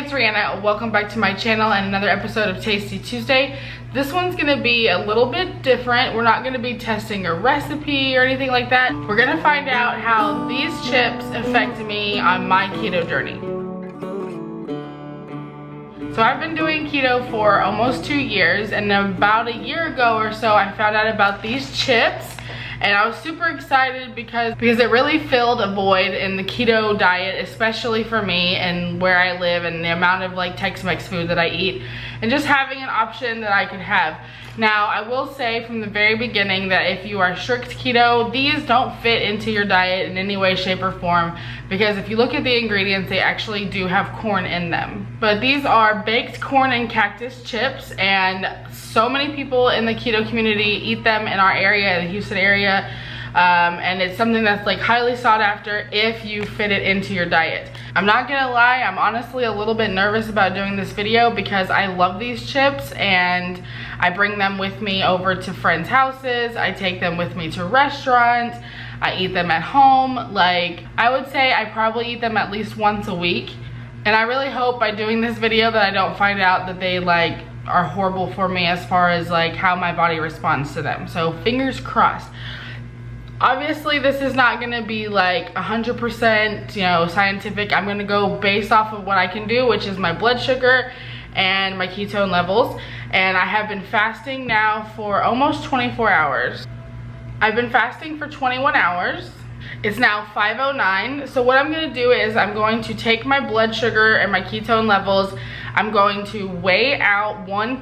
it's Rhianna. Welcome back to my channel and another episode of Tasty Tuesday. This one's gonna be a little bit different. We're not gonna be testing a recipe or anything like that. We're gonna find out how these chips affect me on my keto journey. So I've been doing keto for almost 2 years, and about a year ago or so I found out about these chips. And I was super excited because it really filled a void in the keto diet, especially for me and where I live and the amount of like Tex-Mex food that I eat, and just having an option that I could have. Now, I will say from the very beginning that if you are strict keto, these don't fit into your diet in any way, shape, or form, because if you look at the ingredients, they actually do have corn in them. But these are baked corn and cactus chips, and so many people in the keto community eat them in our area, the Houston area, and it's something that's like highly sought after if you fit it into your diet. I'm not gonna lie, I'm honestly a little bit nervous about doing this video because I love these chips and I bring them with me over to friends' houses, I take them with me to restaurants, I eat them at home. Like, I would say I probably eat them at least once a week, and I really hope by doing this video that I don't find out that they like are horrible for me as far as like how my body responds to them. So fingers crossed. Obviously this is not gonna be like 100% scientific. I'm gonna go based off of what I can do, which is my blood sugar and my ketone levels. And I have been fasting now for almost 24 hours. I've been fasting for 21 hours. It's now 5:09. So what I'm gonna do is I'm going to take my blood sugar and my ketone levels. I'm going to weigh out one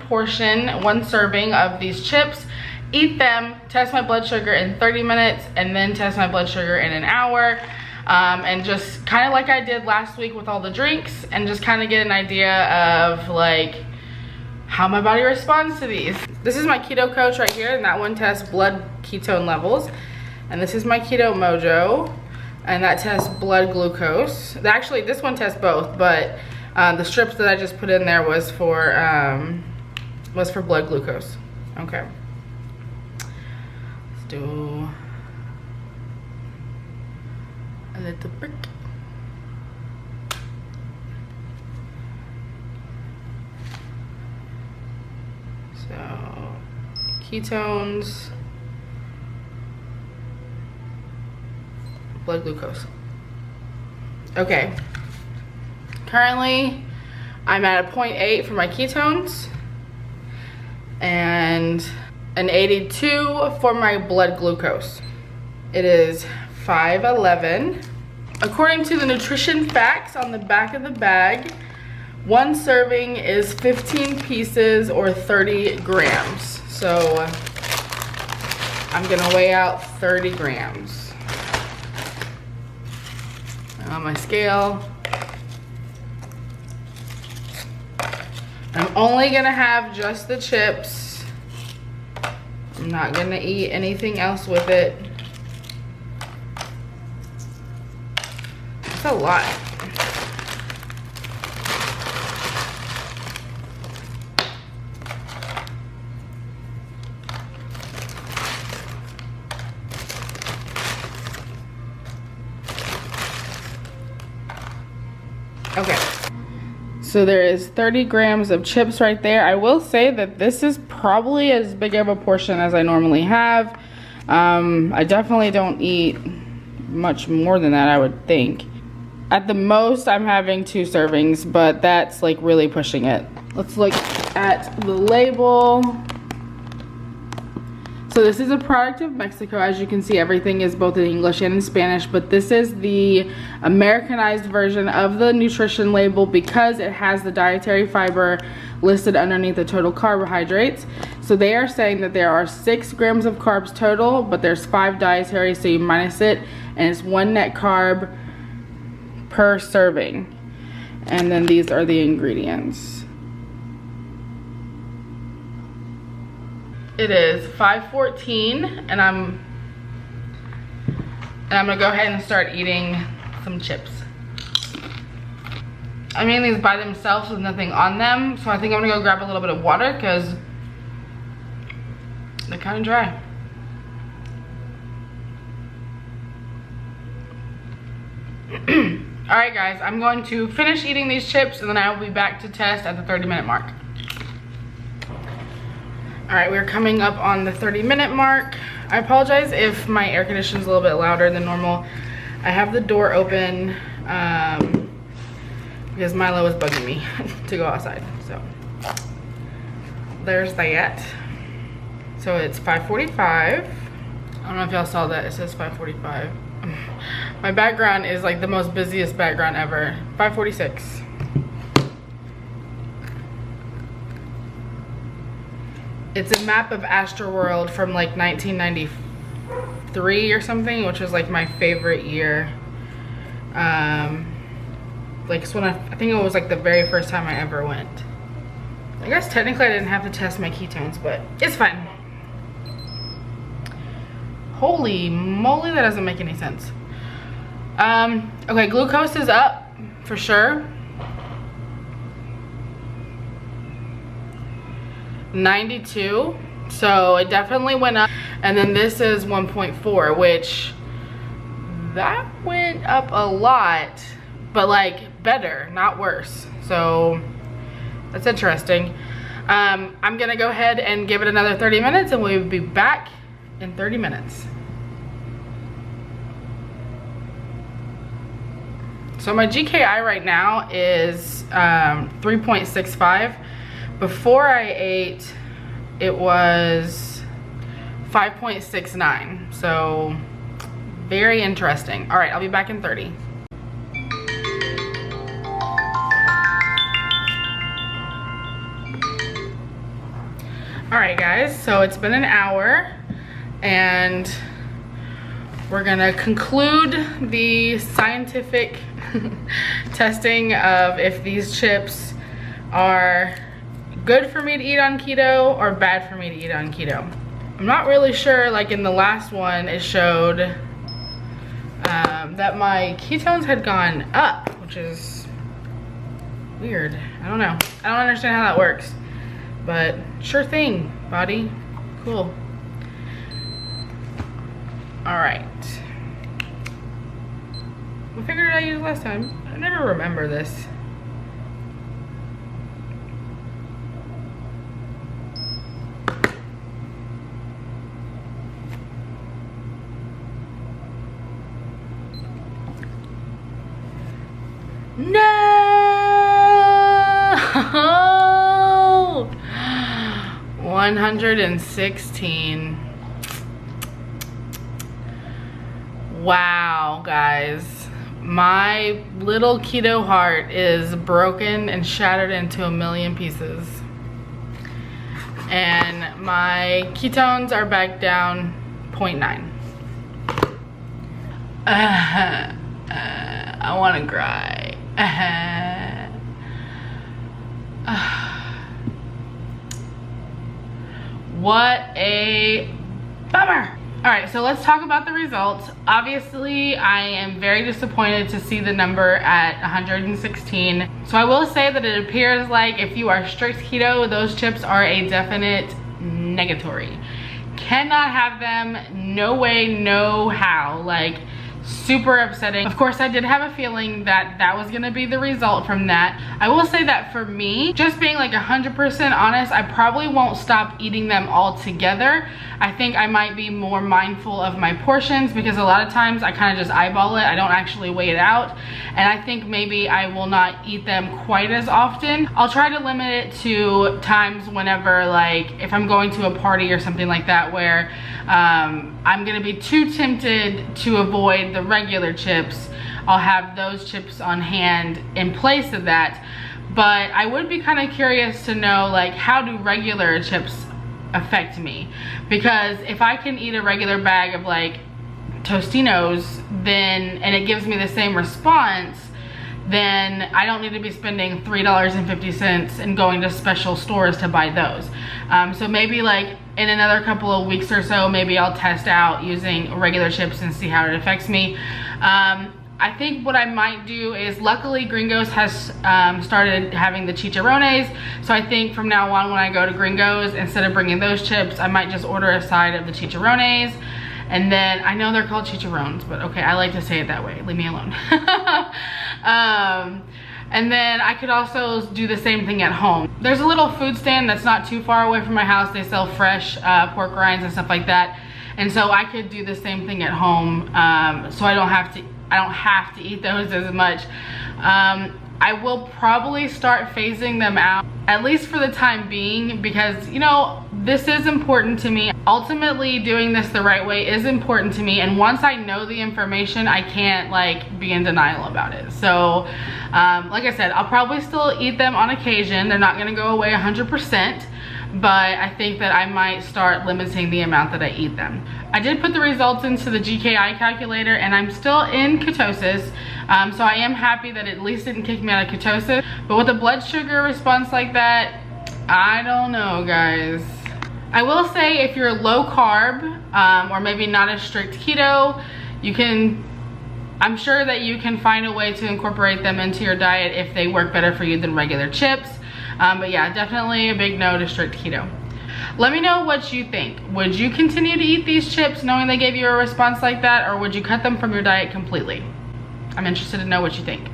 serving of these chips, eat them, test my blood sugar in 30 minutes, and then test my blood sugar in an hour. And just kind of like I did last week with all the drinks, and just kind of get an idea of like how my body responds to these. This is my Keto Coach right here, and that one tests blood ketone levels. And this is my Keto Mojo, and that tests blood glucose. Actually, this one tests both, but the strips that I just put in there was for blood glucose. Okay. Let's do a little brick. So, ketones, blood glucose. Okay. Currently, I'm at a 0.8 for my ketones and an 82 for my blood glucose. It is 5:11. According to the nutrition facts on the back of the bag, one serving is 15 pieces or 30 grams. So I'm gonna weigh out 30 grams. On my scale. I'm only gonna have just the chips. I'm not gonna eat anything else with it. That's a lot. Okay, so there is 30 grams of chips right there. I will say that this is probably as big of a portion as I normally have. I definitely don't eat much more than that, I would think. At the most, I'm having 2 servings, but that's like really pushing it. Let's look at the label. So this is a product of Mexico. As you can see, everything is both in English and in Spanish, but this is the Americanized version of the nutrition label because it has the dietary fiber listed underneath the total carbohydrates. So they are saying that there are 6 grams of carbs total, but there's 5 dietary, so you minus it, and it's 1 net carb per serving. And then these are the ingredients. It is 5:14, and I'm gonna go ahead and start eating some chips. I'm eating these by themselves with nothing on them, so I think I'm gonna go grab a little bit of water because they're kind of dry. All right, guys, I'm going to finish eating these chips and then I will be back to test at the 30-minute mark. All right, we're coming up on the 30-minute mark. I apologize if my air conditioning is a little bit louder than normal. I have the door open because Milo is bugging me to go outside. So there's that. So it's 5:45. I don't know if y'all saw that. It says 5:45. My background is like the most busiest background ever. 5:46. It's a map of Astroworld from like 1993 or something, which was like my favorite year. Like it's when I think it was like the very first time I ever went. I guess technically I didn't have to test my ketones, but it's fine. Holy moly, that doesn't make any sense. Okay, glucose is up for sure. 92, so it definitely went up. And then this is 1.4, which that went up a lot, but like better, not worse. So that's interesting. I'm gonna go ahead and give it another 30 minutes and we'll be back in 30 minutes. So my GKI right now is 3.65. Before I ate, it was 5.69. So very interesting. All right, I'll be back in 30. All right, guys, so it's been an hour and we're gonna conclude the scientific testing of if these chips are good for me to eat on keto or bad for me to eat on keto. I'm not really sure. Like in the last one, it showed that my ketones had gone up, which is weird. I don't know. I don't understand how that works, but sure thing, body. Cool. All right. What figure did I use last time? I never remember this. No! 116. Wow, guys. My little keto heart is broken and shattered into a million pieces. And my ketones are back down 0.9. I want to cry. What a bummer. All right, so let's talk about the results. Obviously, I am very disappointed to see the number at 116. So I will say that it appears like if you are strict keto, those chips are a definite negatory. Cannot have them, no way, no how. Like, super upsetting. Of course, I did have a feeling that that was gonna be the result from that. I will say that for me, just being like 100% honest, I probably won't stop eating them altogether. I think I might be more mindful of my portions because a lot of times I kind of just eyeball it. I don't actually weigh it out. And I think maybe I will not eat them quite as often. I'll try to limit it to times whenever, like if I'm going to a party or something like that where I'm gonna be too tempted to avoid the regular chips. I'll have those chips on hand in place of that. But I would be kind of curious to know, like, how do regular chips affect me? Because if I can eat a regular bag of like Tostinos, then, and it gives me the same response, then I don't need to be spending $3.50 and going to special stores to buy those. So maybe like in another couple of weeks or so, maybe I'll test out using regular chips and see how it affects me. I think what I might do is, luckily Gringos has started having the chicharrones, so I think from now on when I go to Gringos, instead of bringing those chips, I might just order a side of the chicharrones And then, I know they're called chicharrones, but okay, I like to say it that way. Leave me alone. And then I could also do the same thing at home. There's a little food stand that's not too far away from my house. They sell fresh pork rinds and stuff like that. And so I could do the same thing at home, so I don't have to eat those as much. I will probably start phasing them out, at least for the time being, because, you know, this is important to me. Ultimately, doing this the right way is important to me, and once I know the information, I can't like be in denial about it. So like I said, I'll probably still eat them on occasion. They're not gonna go away 100%, but I think that I might start limiting the amount that I eat them. I did put the results into the GKI calculator, and I'm still in ketosis, so I am happy that it at least didn't kick me out of ketosis. But with a blood sugar response like that, I don't know, guys. I will say, if you're low carb, or maybe not a strict keto, I'm sure that you can find a way to incorporate them into your diet if they work better for you than regular chips. But yeah, definitely a big no to strict keto. Let me know what you think. Would you continue to eat these chips knowing they gave you a response like that, or would you cut them from your diet completely? I'm interested to know what you think.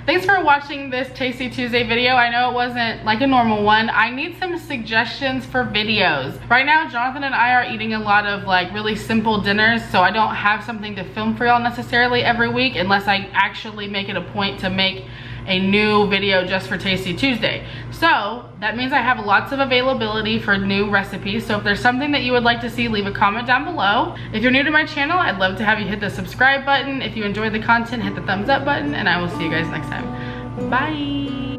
Thanks for watching this Tasty Tuesday video. I know it wasn't like a normal one. I need some suggestions for videos. Right now, Jonathan and I are eating a lot of like really simple dinners, so I don't have something to film for y'all necessarily every week unless I actually make it a point to make a new video just for Tasty Tuesday. So that means I have lots of availability for new recipes. So if there's something that you would like to see, leave a comment down below. If you're new to my channel, I'd love to have you hit the subscribe button. If you enjoyed the content, hit the thumbs up button, and I will see you guys next time. Bye.